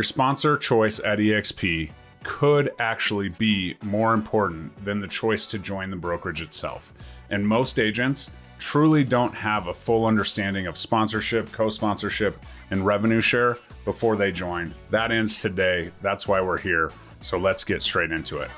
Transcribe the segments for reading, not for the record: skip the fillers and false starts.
Your sponsor choice at eXp could actually be more important than the choice to join the brokerage itself. And most agents truly don't have a full understanding of sponsorship, co-sponsorship, and revenue share before they join. That ends today. That's why we're here. So let's get straight into it.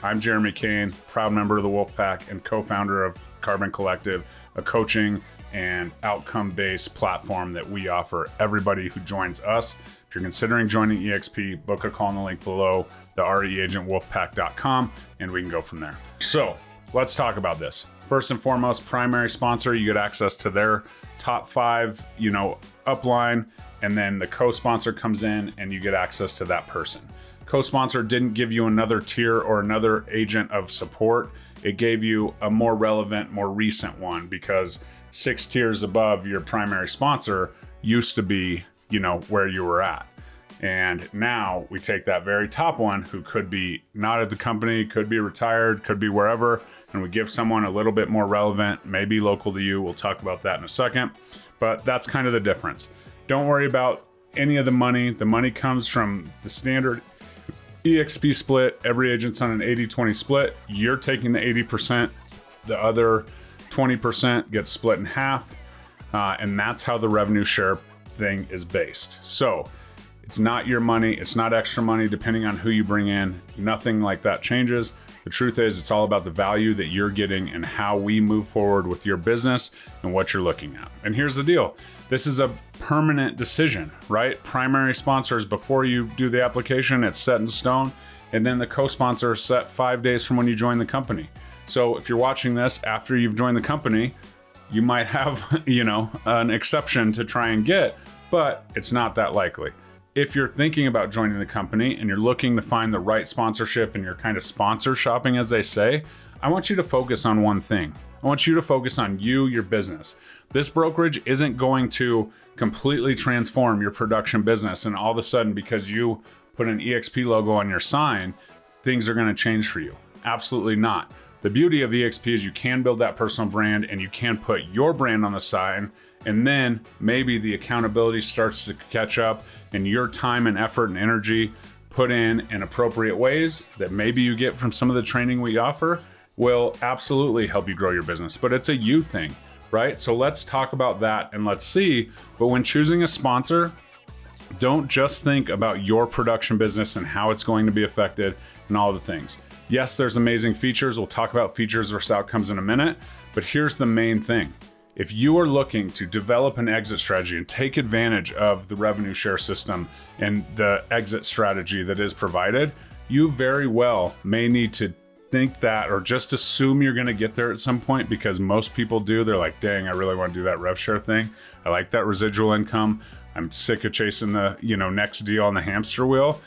I'm Jeremy Kane, proud member of the Wolfpack and co-founder of Carbon Collective, a coaching and outcome-based platform that we offer everybody who joins us. If you're considering joining eXp, book a call in the link below, the reagentwolfpack.com, and we can go from there. So let's talk about this. First and foremost, primary sponsor, you get access to their top 5, upline, and then the co-sponsor comes in and you get access to that person. Co-sponsor didn't give you another tier or another agent of support. It gave you a more relevant, more recent one, because 6 tiers above your primary sponsor used to be, where you were at. And now we take that very top one, who could be not at the company, could be retired, could be wherever, and we give someone a little bit more relevant, maybe local to you. We'll talk about that in a second, but that's kind of the difference. Don't worry about any of the money. The money comes from the standard eXp split. Every agent's on an 80-20 split. You're taking the 80%, the other 20% gets split in half, and that's how the revenue share thing is based. So it's not your money, it's not extra money depending on who you bring in. Nothing like that changes. The truth is, it's all about the value that you're getting and how we move forward with your business and what you're looking at. And here's the deal. This is a permanent decision, right? Primary sponsors, before you do the application, it's set in stone. And then the co-sponsor is set 5 days from when you join the company. So if you're watching this after you've joined the company, you might have, an exception to try and get, but it's not that likely. If you're thinking about joining the company and you're looking to find the right sponsorship and you're kind of sponsor shopping, as they say, I want you to focus on one thing. I want you to focus on you, your business. This brokerage isn't going to completely transform your production business, and all of a sudden, because you put an eXp logo on your sign, things are going to change for you. Absolutely not. The beauty of eXp is you can build that personal brand and you can put your brand on the sign, and then maybe the accountability starts to catch up and your time and effort and energy put in appropriate ways that maybe you get from some of the training we offer will absolutely help you grow your business. But it's a you thing, right? So let's talk about that and let's see. But when choosing a sponsor, don't just think about your production business and how it's going to be affected and all the things. Yes, there's amazing features. We'll talk about features versus outcomes in a minute, but here's the main thing. If you are looking to develop an exit strategy and take advantage of the revenue share system and the exit strategy that is provided, you very well may need to think that, or just assume you're going to get there at some point, because most people do. They're like, dang, I really want to do that rev share thing. I like that residual income. I'm sick of chasing the, next deal on the hamster wheel.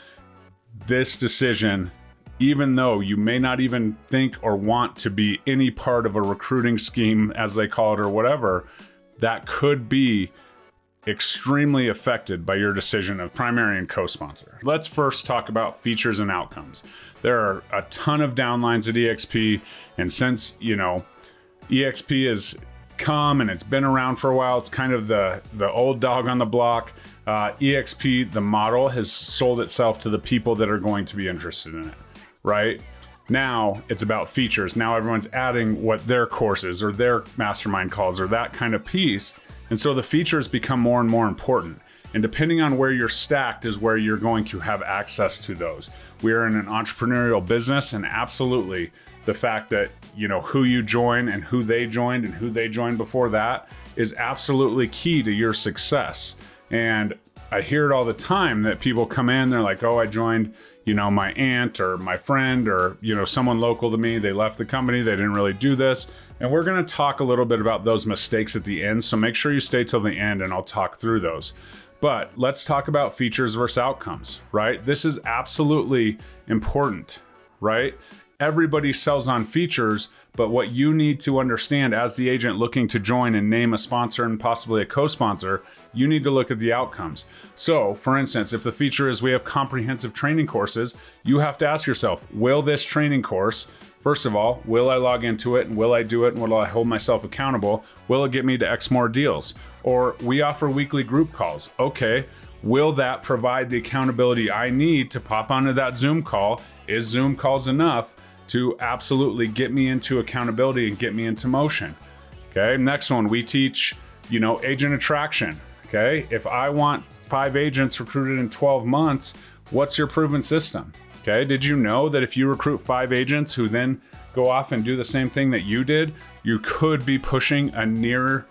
This decision, even though you may not even think or want to be any part of a recruiting scheme, as they call it, or whatever, that could be extremely affected by your decision of primary and co-sponsor. Let's first talk about features and outcomes. There are a ton of downlines at eXp, and since, eXp has come and it's been around for a while, it's kind of the old dog on the block. eXp, the model, has sold itself to the people that are going to be interested in it. Right? Now it's about features. Now everyone's adding what their courses or their mastermind calls or that kind of piece. And so the features become more and more important. And depending on where you're stacked is where you're going to have access to those. We are in an entrepreneurial business, and absolutely the fact that, who you join and who they joined before that is absolutely key to your success. And I hear it all the time that people come in, they're like, oh, I joined, my aunt or my friend or, someone local to me. They left the company. They didn't really do this. And we're going to talk a little bit about those mistakes at the end. So make sure you stay till the end and I'll talk through those. But let's talk about features versus outcomes, right? This is absolutely important, right? Everybody sells on features, but what you need to understand as the agent looking to join and name a sponsor and possibly a co-sponsor, you need to look at the outcomes. So for instance, if the feature is we have comprehensive training courses, you have to ask yourself, will this training course First of all, will I log into it and will I do it and will I hold myself accountable? Will it get me to X more deals? Or we offer weekly group calls. Okay, will that provide the accountability I need to pop onto that Zoom call? Is Zoom calls enough to absolutely get me into accountability and get me into motion? Okay, next one, we teach, agent attraction. Okay, if I want 5 agents recruited in 12 months, what's your proven system? Okay, did you know that if you recruit 5 agents who then go off and do the same thing that you did, you could be pushing a near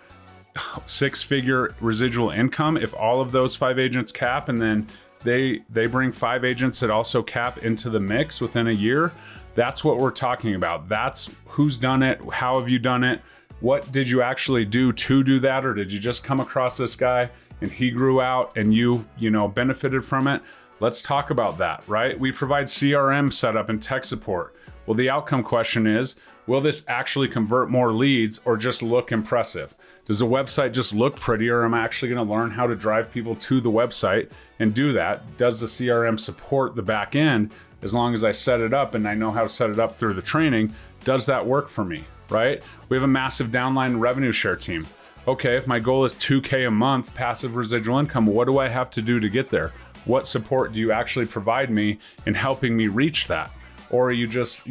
6-figure residual income if all of those 5 agents cap and then they bring 5 agents that also cap into the mix within a year? That's what we're talking about. That's who's done it, how have you done it, what did you actually do to do that, or did you just come across this guy and he grew out and you benefited from it? Let's talk about that, right? We provide CRM setup and tech support. Well, the outcome question is, will this actually convert more leads or just look impressive? Does the website just look pretty, or am I actually going to learn how to drive people to the website and do that? Does the CRM support the back end? As long as I set it up and I know how to set it up through the training, does that work for me, right? We have a massive downline revenue share team. Okay, if my goal is 2K a month passive residual income, what do I have to do to get there? What support do you actually provide me in helping me reach that? Or are you just,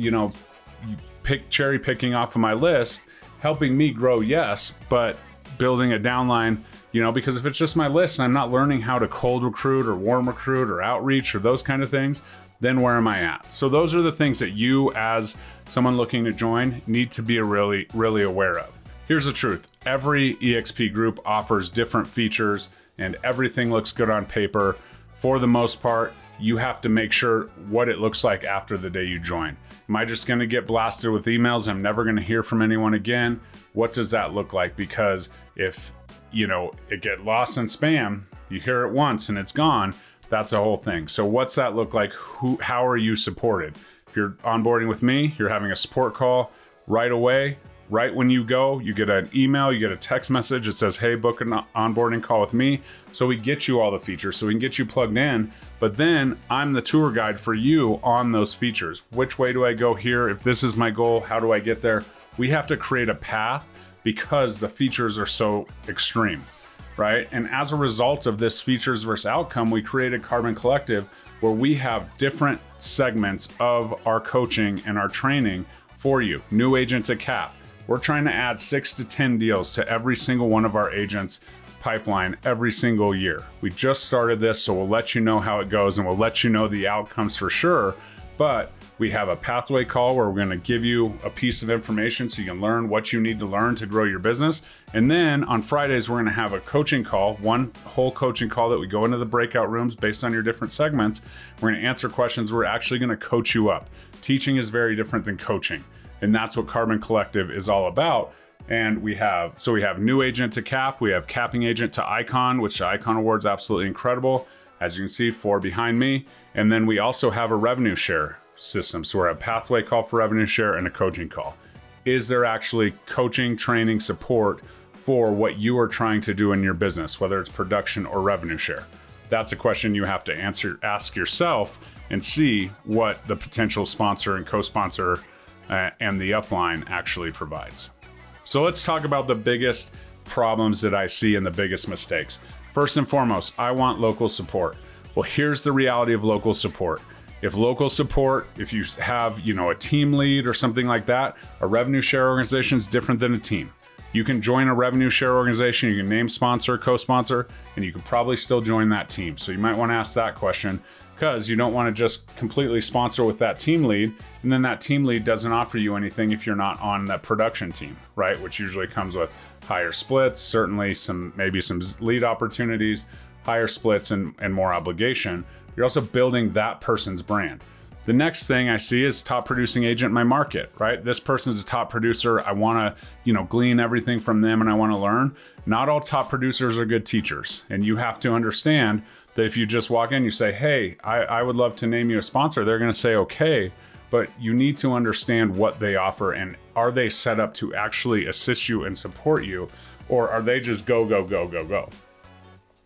cherry picking off of my list, helping me grow, yes, but building a downline, because if it's just my list and I'm not learning how to cold recruit or warm recruit or outreach or those kind of things, then where am I at? So those are the things that you, as someone looking to join, need to be really, really aware of. Here's the truth. Every eXp group offers different features and everything looks good on paper. For the most part, you have to make sure what it looks like after the day you join. Am I just gonna get blasted with emails? I'm never gonna hear from anyone again. What does that look like? Because if it get lost in spam, you hear it once and it's gone, that's a whole thing. So what's that look like? How are you supported? If you're onboarding with me, you're having a support call right away. Right when you go, you get an email, you get a text message that says, hey, book an onboarding call with me. So we get you all the features, so we can get you plugged in. But then I'm the tour guide for you on those features. Which way do I go here? If this is my goal, how do I get there? We have to create a path because the features are so extreme, right? And as a result of this features versus outcome, we created Carbon Collective, where we have different segments of our coaching and our training for you. New agent to cap. We're trying to add 6 to 10 deals to every single one of our agents' pipeline every single year. We just started this, so we'll let you know how it goes and we'll let you know the outcomes for sure. But we have a pathway call where we're going to give you a piece of information so you can learn what you need to learn to grow your business. And then on Fridays, we're going to have a coaching call, one whole coaching call that we go into the breakout rooms based on your different segments. We're going to answer questions. We're actually going to coach you up. Teaching is very different than coaching. And that's what Carbon Collective is all about. And we have new agent to cap, we have capping agent to icon, which the icon award's absolutely incredible. As you can see, 4 behind me. And then we also have a revenue share system. So we're a pathway call for revenue share and a coaching call. Is there actually coaching, training, support for what you are trying to do in your business, whether it's production or revenue share? That's a question you have to ask yourself and see what the potential sponsor and co-sponsor and the upline actually provides. So let's talk about the biggest problems that I see and the biggest mistakes. First and foremost, I want local support. Well, here's the reality of local support. If you have, a team lead or something like that, a revenue share organization is different than a team. You can join a revenue share organization, you can name sponsor, co-sponsor, and you can probably still join that team. So you might want to ask that question, because you don't want to just completely sponsor with that team lead, and then that team lead doesn't offer you anything if you're not on that production team, right? Which usually comes with higher splits, certainly maybe some lead opportunities, higher splits and more obligation. You're also building that person's brand. The next thing I see is top producing agent in my market, right? This person's a top producer. I want to, glean everything from them and I want to learn. Not all top producers are good teachers. And you have to understand that if you just walk in, you say, hey, I would love to name you a sponsor. They're going to say, okay, but you need to understand what they offer and are they set up to actually assist you and support you, or are they just go, go, go, go, go,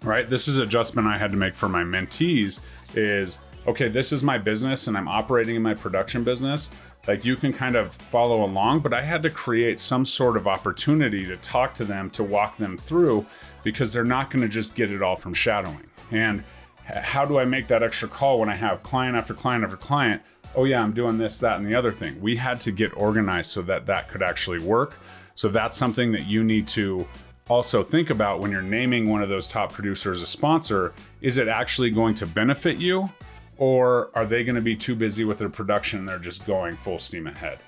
right? This is an adjustment I had to make for my mentees is, okay, this is my business and I'm operating in my production business, like you can kind of follow along, but I had to create some sort of opportunity to talk to them, to walk them through, because they're not going to just get it all from shadowing. And how do I make that extra call when I have client after client after client? Oh yeah, I'm doing this, that, and the other thing. We had to get organized so that that could actually work. So that's something that you need to also think about when you're naming one of those top producers a sponsor. Is it actually going to benefit you? Or are they going to be too busy with their production and they're just going full steam ahead?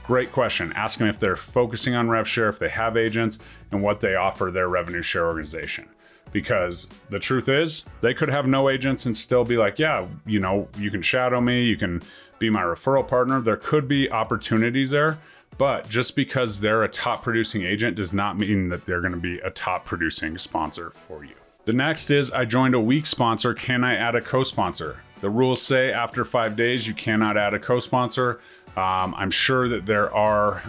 Great question. Ask them if they're focusing on rev share, if they have agents, and what they offer their revenue share organization. Because the truth is, they could have no agents and still be like, yeah, you know, you can shadow me, you can be my referral partner. There could be opportunities there, but just because they're a top producing agent does not mean that they're going to be a top producing sponsor for you. The next is, I joined a weak sponsor. Can I add a co-sponsor? The rules say after 5 days, you cannot add a co-sponsor. I'm sure that there are,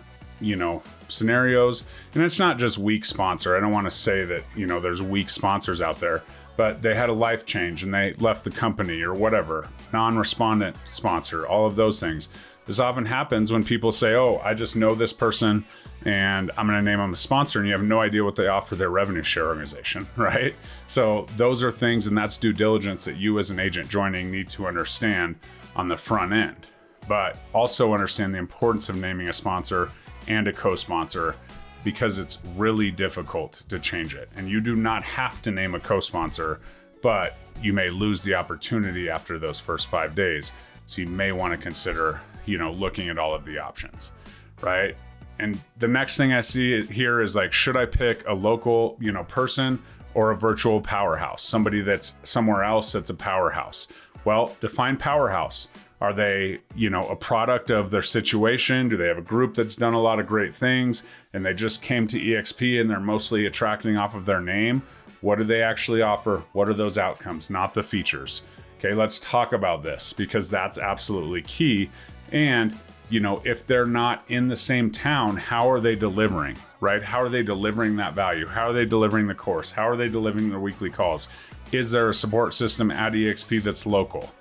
scenarios, and it's not just weak sponsor. I don't want to say that, there's weak sponsors out there, but they had a life change and they left the company or whatever, non-respondent sponsor, all of those things. This often happens when people say, oh, I just know this person and I'm going to name them a sponsor, and you have no idea what they offer their revenue share organization, right? So those are things, and that's due diligence that you as an agent joining need to understand on the front end, but also understand the importance of naming a sponsor and a co-sponsor, because it's really difficult to change it. And you do not have to name a co-sponsor, but you may lose the opportunity after those first 5 days. So you may want to consider, looking at all of the options, right? And the next thing I see here is like, should I pick a local, person or a virtual powerhouse? Somebody that's somewhere else that's a powerhouse. Well, define powerhouse. Are they, a product of their situation? Do they have a group that's done a lot of great things and they just came to eXp and they're mostly attracting off of their name? What do they actually offer? What are those outcomes, not the features? Okay, let's talk about this, because that's absolutely key. And, if they're not in the same town, how are they delivering, right? How are they delivering that value? How are they delivering the course? How are they delivering their weekly calls? Is there a support system at eXp that's local,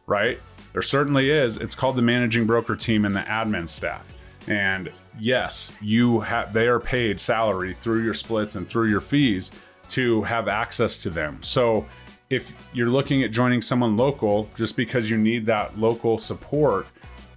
right? There certainly is. It's called the managing broker team and the admin staff. And yes, they are paid salary through your splits and through your fees to have access to them. So if you're looking at joining someone local just because you need that local support,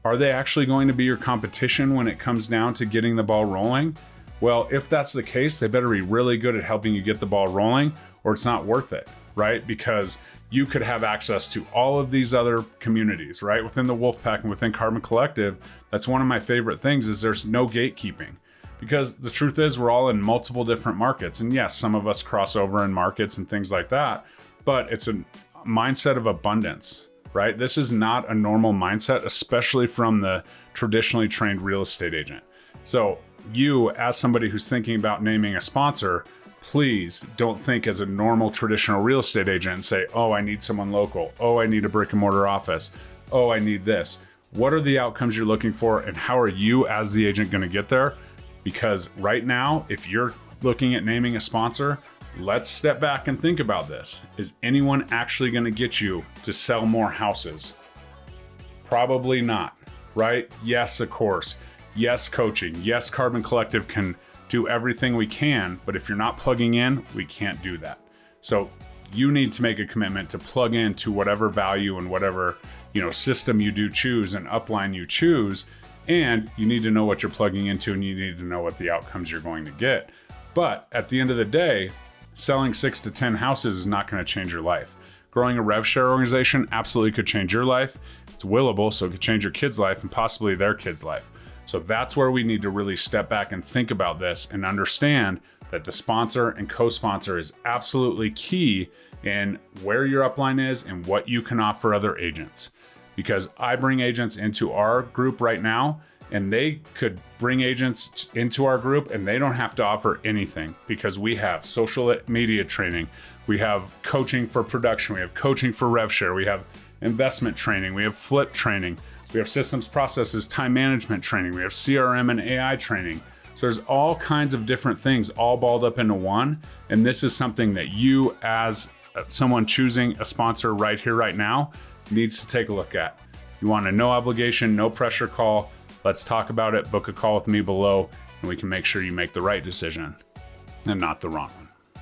are they actually going to be your competition when it comes down to getting the ball rolling? Well, if that's the case, they better be really good at helping you get the ball rolling, or it's not worth it, right? Because you could have access to all of these other communities, right? Within the Wolfpack and within Carbon Collective, that's one of my favorite things, is there's no gatekeeping. Because the truth is, we're all in multiple different markets. And yes, some of us cross over in markets and things like that, but it's a mindset of abundance, right? This is not a normal mindset, especially from the traditionally trained real estate agent. So you, as somebody who's thinking about naming a sponsor, please don't think as a normal traditional real estate agent and say, oh, I need someone local. Oh, I need a brick and mortar office. Oh, I need this. What are the outcomes you're looking for, and how are you as the agent going to get there? Because right now, if you're looking at naming a sponsor, let's step back and think about this. Is anyone actually going to get you to sell more houses? Probably not, right? Yes, of course. Yes, coaching. Yes, Carbon Collective can do everything we can, but if you're not plugging in, we can't do that. So you need to make a commitment to plug into whatever value and whatever, system you do choose and upline you choose. And you need to know what you're plugging into, and you need to know what the outcomes you're going to get. But at the end of the day, selling 6 to 10 houses is not going to change your life. Growing a rev share organization absolutely could change your life. It's willable, so it could change your kid's life and possibly their kid's life. So that's where we need to really step back and think about this and understand that the sponsor and co-sponsor is absolutely key in where your upline is and what you can offer other agents. Because I bring agents into our group right now, and they could bring agents into our group and they don't have to offer anything, because we have social media training, we have coaching for production, we have coaching for rev share, we have investment training, we have flip training, we have systems, processes, time management training, we have CRM and AI training. So there's all kinds of different things all balled up into one. And this is something that you, as someone choosing a sponsor right here, right now, needs to take a look at. You want a no obligation, no pressure call? Let's talk about it. Book a call with me below, and we can make sure you make the right decision and not the wrong one.